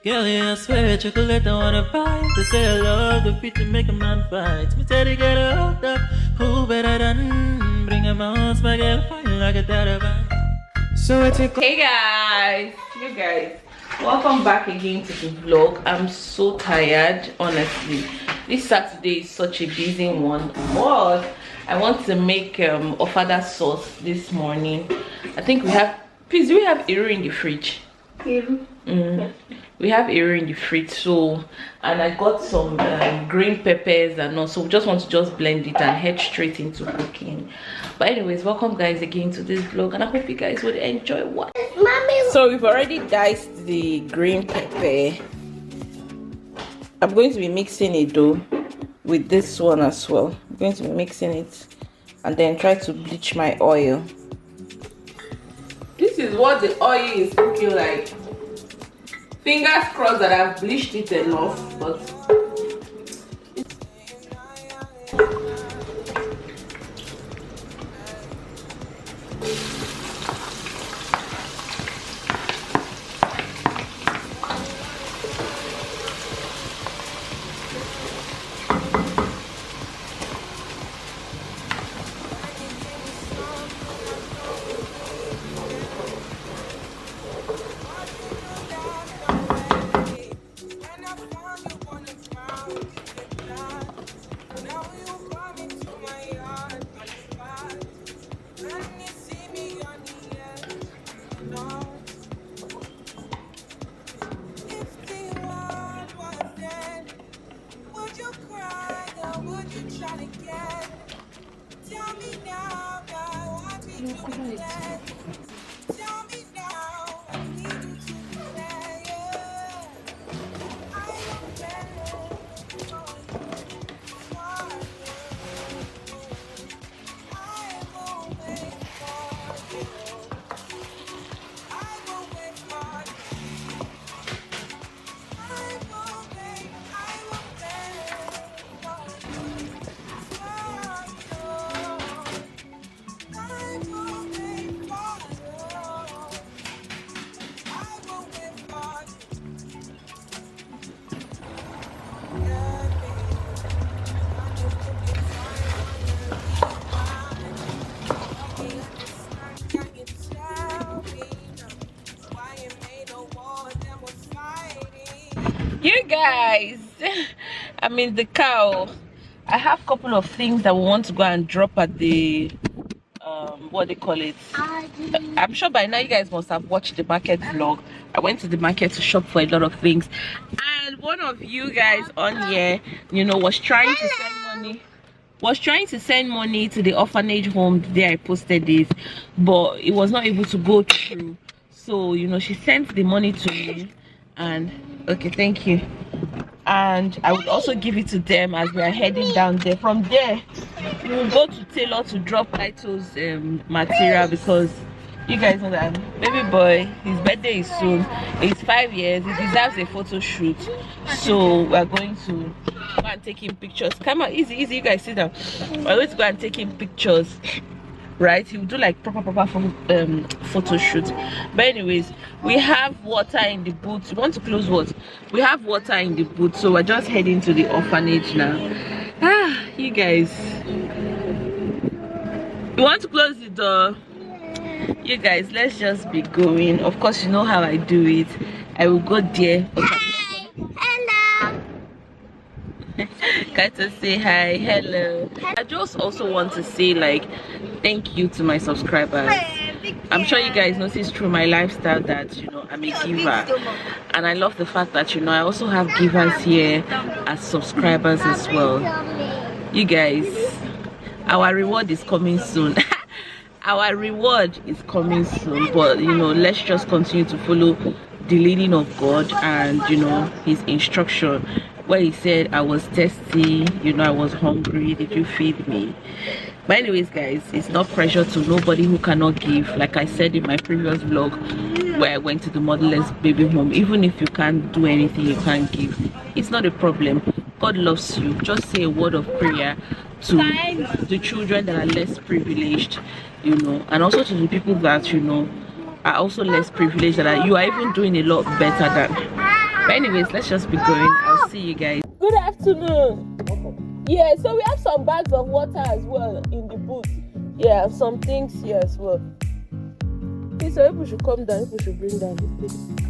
Girl, yeah, I swear, chocolate, I wanna bite. They say I love the fit to make a man fight. Me tell you get out up, who better than bring a mouse, my girl, fine like a terabyte. So it's a Hey guys, you guys, welcome back again to the vlog. I'm so tired, honestly. This Saturday is such a busy one, but I want to make ofada sauce this morning. I think we have, please, do we have eru in the fridge? We have eru in the fridge, so, and I got some green peppers and also we just want to just blend it and head straight into cooking. But anyways, welcome guys again to this vlog, and I hope you guys would enjoy what. So we've already diced the green pepper. I'm going to be mixing it though with this one as well. I'm going to be mixing it and then try to bleach my oil. This is what the oil is looking like. Fingers crossed that I've bleached it enough, but you guys, I'm in the car. I have a couple of things that we want to go and drop at the what they call it. I'm sure by now you guys must have watched the market vlog. I went to the market to shop for a lot of things, and one of you guys on here, you know, was trying to send money to the orphanage home the day I posted this, but it was not able to go through. So, you know, she sent the money to me, and okay, thank you, and I would also give it to them as we are heading down there. From there we will go to Taylor to drop Kaito's material, because you guys know that baby boy, his birthday is soon. He's 5 years, he deserves a photo shoot, so we're going to go and take him pictures. Come on, easy, you guys sit down. We're going to go and take him pictures, right? He will do like proper photo shoot. But anyways, we have water in the boot. You want to close what? We have water in the boot, so we're just heading to the orphanage now. You guys, you want to close the door? You guys, let's just be going. Of course, you know how I do it. I will go there. Hello. Got to say hi. Hello. I just also want to say, like, thank you to my subscribers. I'm sure you guys notice through my lifestyle that, you know, I'm a giver, and I love the fact that, you know, I also have givers here as subscribers as well. You guys, our reward is coming soon. Our reward is coming soon, but you know, let's just continue to follow the leading of God and, you know, his instruction where he said, I was thirsty, you know, I was hungry, did you feed me? But anyways guys, it's not pressure to nobody who cannot give. Like I said in my previous vlog where I went to the motherless baby home, even if you can't do anything, you can't give, it's not a problem. God loves you. Just say a word of prayer to the children that are less privileged, you know, and also to the people that, you know, are also less privileged, that you are even doing a lot better than. But anyways, let's just be going. I'll see you guys. Good afternoon. Yeah, so we have some bags of water as well in the booth. Yeah, some things here as well. Okay, so people should come down, people should bring down this thing.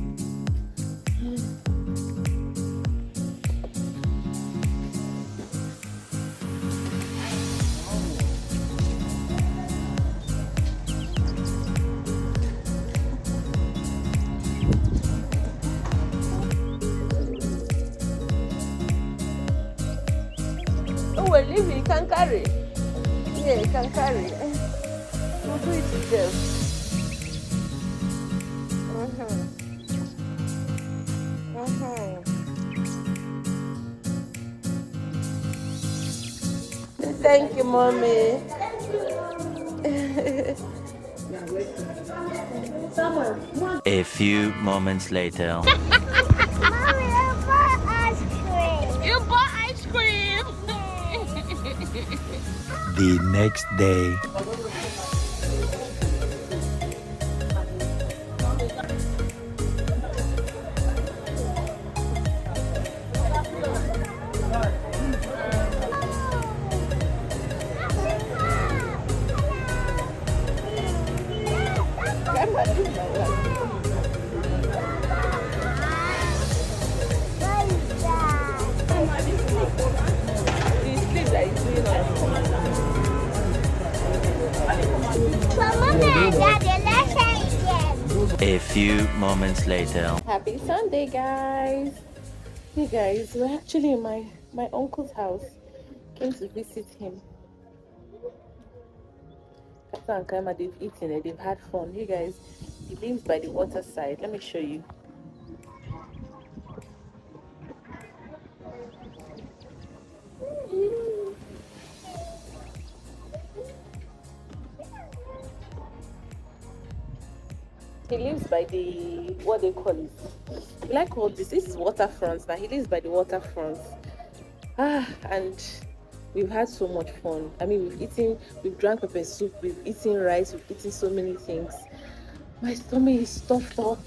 Oh, we're leaving. You can carry. Yeah, you can carry. We'll do it together. Thank you, mommy. A few moments later. Mommy, I bought ice cream. You bought ice cream. The next day. A few moments later. Happy Sunday, guys. Hey guys, we're actually in my uncle's house. Came to visit him. Kata and Kaima, they've eaten it, they've had fun. You guys, he lives by the water side. Let me show you. He lives by the, what they call it, we like all this is waterfront. Now he lives by the waterfront. And we've had so much fun. I mean, we've drank pepper soup, we've eaten rice, we've eaten so many things. My stomach is stuffed up,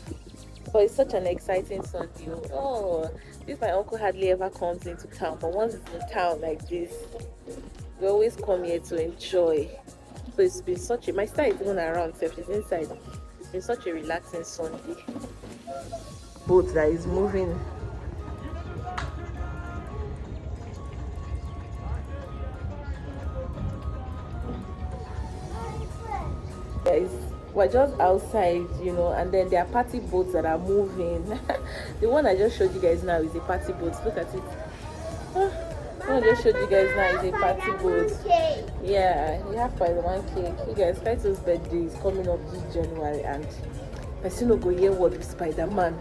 but it's such an exciting Sunday. Oh, this my uncle hardly ever comes into town, but once it's in town like this, we always come here to enjoy. So it's been such a, my star is even around, so she's inside. It's been such a relaxing Sunday. Boat that is moving. Guys, we're just outside, and then there are party boats that are moving. The one I just showed you guys now is a party boat. Look at it. The one I just showed you guys now is a party boat. Yeah, we have by the one cake. You guys, Kaito's birthday is coming up this January, and person will go here with Spider-Man.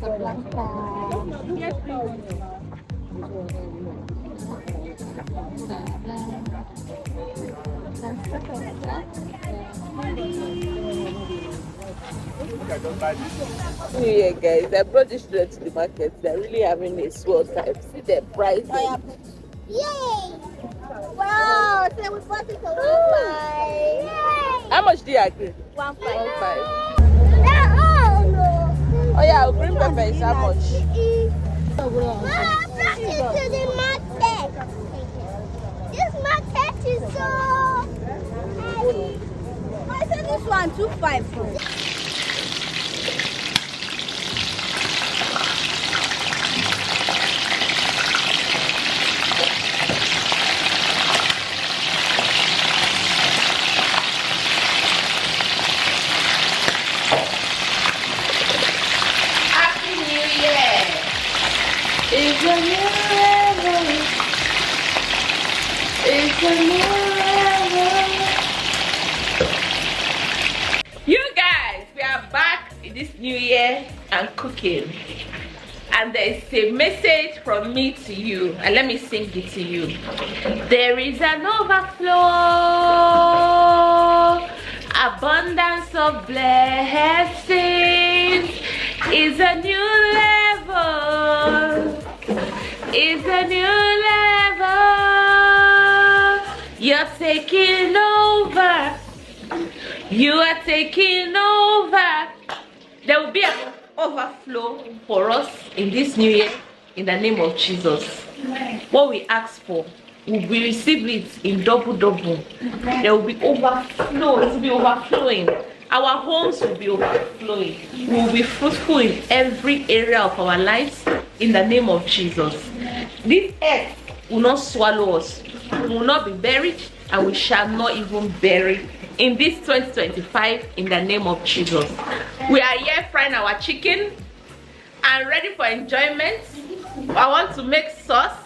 Yeah, guys, I brought this straight to the market. They're really having a swell time. See the price. Yay! Wow, so we bought it for 1.5. Yay! How much do you agree? 1.5. 1.5. Oh no! Oh yeah, green pepper is how much? Mom, back into the market. This market is so heavy. I said this one 2.5. It's a new level. It's a new level. You guys, we are back in this new year and cooking. And there is a message from me to you. And let me sing it to you. There is an overflow, abundance of blessings. Is a new level. Is a new level. You're taking over. You are taking over. There will be an overflow for us in this new year in the name of Jesus. What we ask for, we will receive it in double. There will be overflow. It will be overflowing. Our homes will be overflowing. We will be fruitful in every area of our lives in the name of Jesus. This earth will not swallow us. We will not be buried, and we shall not even bury in this 2025 in the name of Jesus. We are here frying our chicken and ready for enjoyment. I want to make sauce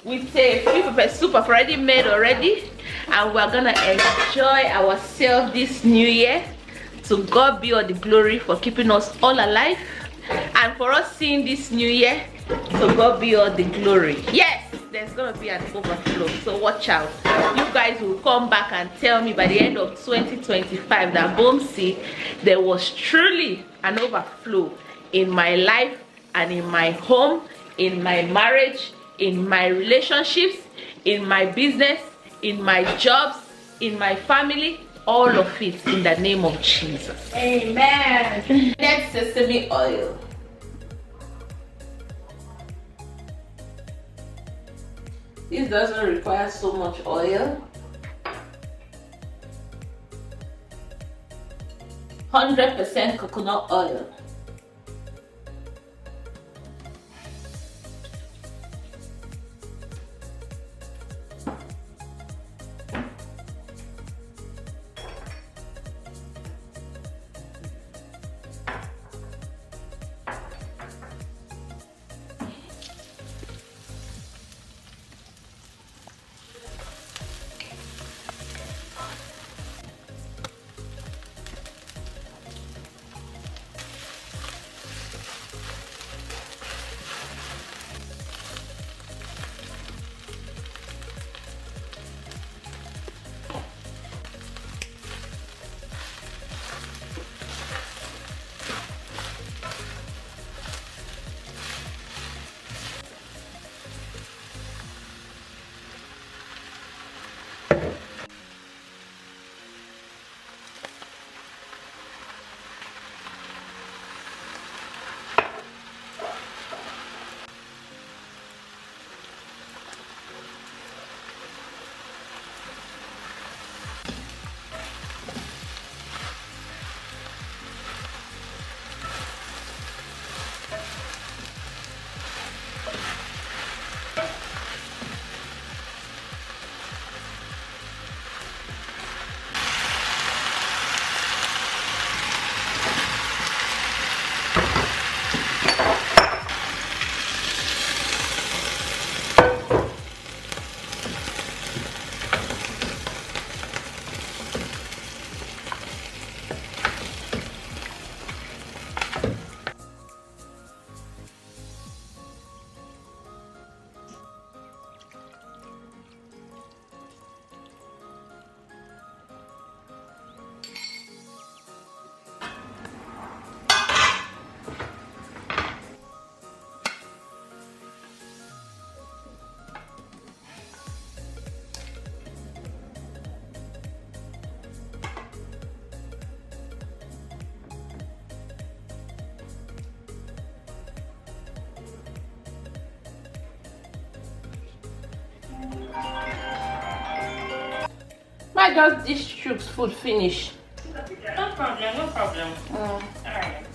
with a fish pepper soup I've already made already, and we're gonna enjoy ourselves this new year. To God be all the glory for keeping us all alive, and for us seeing this new year. To God be all the glory. Yes, there's gonna be an overflow, so watch out. You guys will come back and tell me by the end of 2025 that Bomsi, there was truly an overflow in my life and in my home, in my marriage, in my relationships, in my business, in my jobs, in my family, all of it in the name of Jesus. Amen. Next, sesame oil. This doesn't require so much oil. 100% coconut oil. My just dish Chuck's food finish. No problem, no problem. Alright.